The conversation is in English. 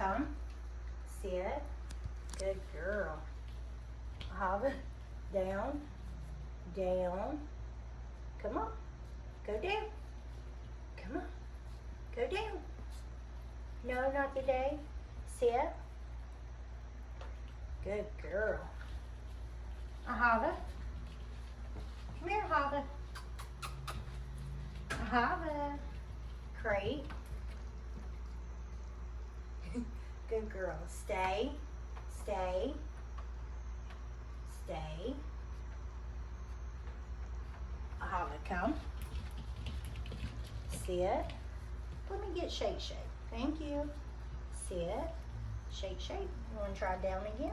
come. Sit. Good girl. Hava, down, down. Come on. Go down. Come on. Go down. No, not today. Sit. Good girl. Hava. Come here, Hava. Hava. Crate. Good girl. Stay. Stay. Stay. Hava, come. Sit. Let me get Shake. Thank you. Sit. Shake. You want to try down again?